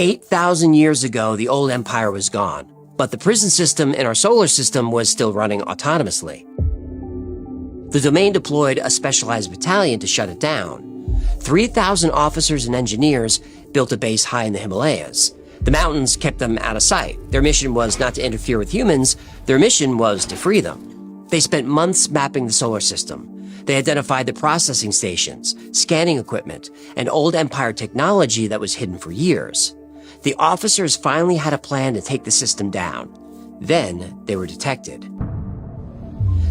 8,000 years ago, the old empire was gone, but the prison system in our solar system was still running autonomously. The domain deployed a specialized battalion to shut it down. 3,000 officers and engineers built a base high in the Himalayas. The mountains kept them out of sight. Their mission was not to interfere with humans. Their mission was to free them. They spent months mapping the solar system. They identified the processing stations, scanning equipment, and old empire technology that was hidden for years. The officers finally had a plan to take the system down. Then they were detected.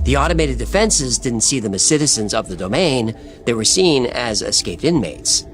The automated defenses didn't see them as citizens of the domain. They were seen as escaped inmates.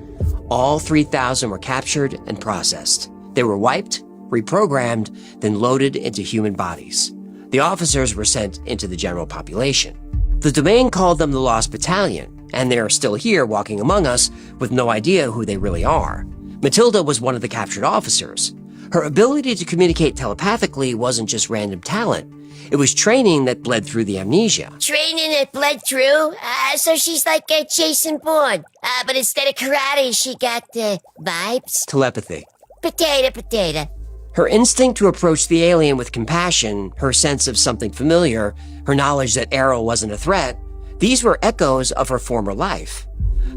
All 3,000 were captured and processed. They were wiped, reprogrammed, then loaded into human bodies. The officers were sent into the general population. The domain called them the Lost Battalion, and they are still here walking among us with no idea who they really are. Matilda was one of the captured officers. Her ability to communicate telepathically wasn't just random talent. It was training that bled through the amnesia. Training that bled through? So she's like Jason Bourne. But instead of karate, she got vibes? Telepathy. Potato. Her instinct to approach the alien with compassion, her sense of something familiar, her knowledge that Errol wasn't a threat, these were echoes of her former life.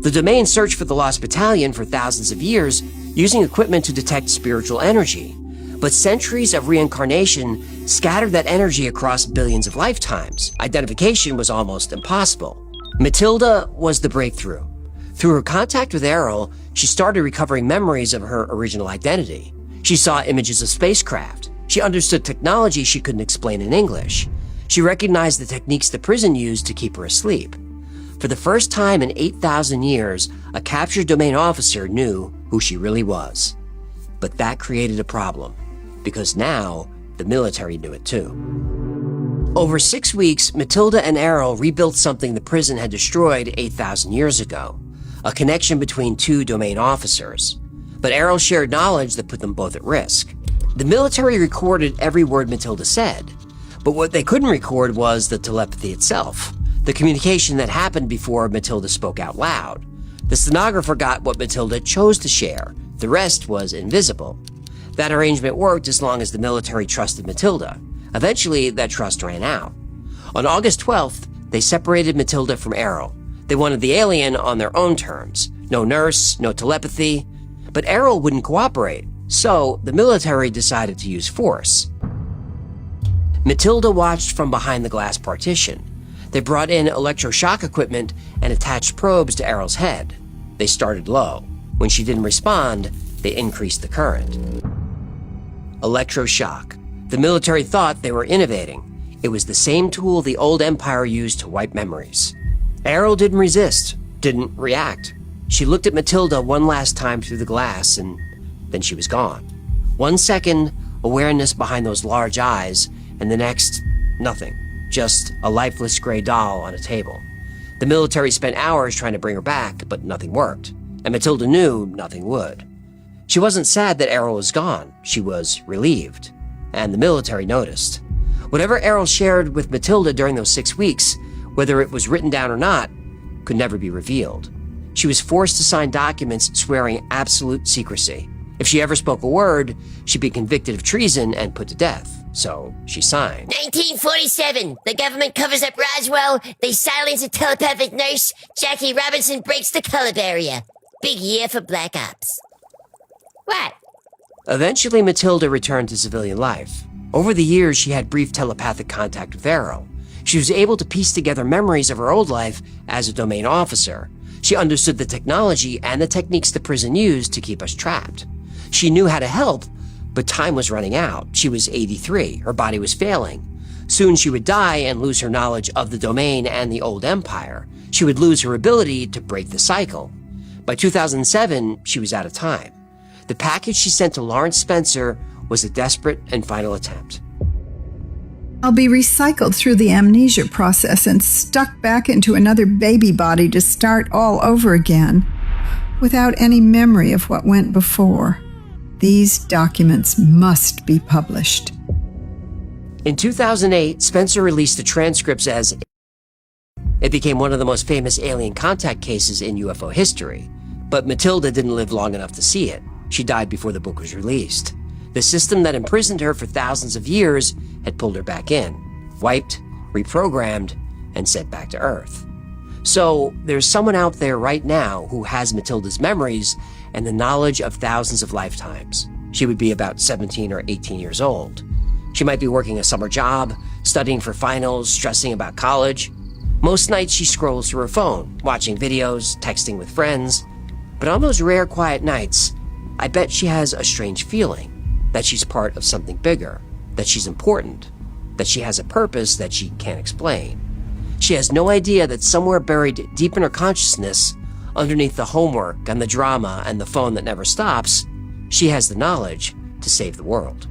The domain searched for the Lost Battalion for thousands of years, using equipment to detect spiritual energy. But centuries of reincarnation scattered that energy across billions of lifetimes. Identification was almost impossible. Matilda was the breakthrough. Through her contact with Errol, she started recovering memories of her original identity. She saw images of spacecraft. She understood technology she couldn't explain in English. She recognized the techniques the prison used to keep her asleep. For the first time in 8,000 years, a captured domain officer knew who she really was. But that created a problem, because now the military knew it too. Over 6 weeks, Matilda and Errol rebuilt something the prison had destroyed 8,000 years ago, a connection between two domain officers. But Errol shared knowledge that put them both at risk. The military recorded every word Matilda said, but what they couldn't record was the telepathy itself, the communication that happened before Matilda spoke out loud. The stenographer got what Matilda chose to share. The rest was invisible. That arrangement worked as long as the military trusted Matilda. Eventually, that trust ran out. On August 12th, they separated Matilda from Errol. They wanted the alien on their own terms. No nurse, no telepathy. But Errol wouldn't cooperate, so the military decided to use force. Matilda watched from behind the glass partition. They brought in electroshock equipment and attached probes to Errol's head. They started low. When she didn't respond, they increased the current. Electroshock. The military thought they were innovating. It was the same tool the old empire used to wipe memories. Errol didn't resist, didn't react. She looked at Matilda one last time through the glass, and then she was gone. 1 second, awareness behind those large eyes, and the next, nothing. Just a lifeless gray doll on a table. The military spent hours trying to bring her back, but nothing worked. And Matilda knew nothing would. She wasn't sad that Errol was gone. She was relieved. And the military noticed. Whatever Errol shared with Matilda during those 6 weeks, whether it was written down or not, could never be revealed. She was forced to sign documents swearing absolute secrecy. If she ever spoke a word, she'd be convicted of treason and put to death. So she signed. 1947. The government covers up Roswell. They silence a telepathic nurse. Jackie Robinson breaks the color barrier. Big year for Black Ops. What? Eventually, Matilda returned to civilian life. Over the years, she had brief telepathic contact with Errol. She was able to piece together memories of her old life as a domain officer. She understood the technology and the techniques the prison used to keep us trapped. She knew how to help, but time was running out. She was 83. Her body was failing. Soon she would die and lose her knowledge of the domain and the old empire. She would lose her ability to break the cycle. By 2007, she was out of time. The package she sent to Lawrence Spencer was a desperate and final attempt. I'll be recycled through the amnesia process and stuck back into another baby body to start all over again, without any memory of what went before. These documents must be published. In 2008, Spencer released the transcripts as it became one of the most famous alien contact cases in UFO history, but Matilda didn't live long enough to see it. She died before the book was released. The system that imprisoned her for thousands of years had pulled her back in, wiped, reprogrammed, and sent back to Earth. So there's someone out there right now who has Matilda's memories and the knowledge of thousands of lifetimes. She would be about 17 or 18 years old. She might be working a summer job, studying for finals, stressing about college. Most nights she scrolls through her phone, watching videos, texting with friends. But on those rare quiet nights, I bet she has a strange feeling that she's part of something bigger, that she's important, that she has a purpose that she can't explain. She has no idea that somewhere buried deep in her consciousness, underneath the homework and the drama and the phone that never stops, she has the knowledge to save the world.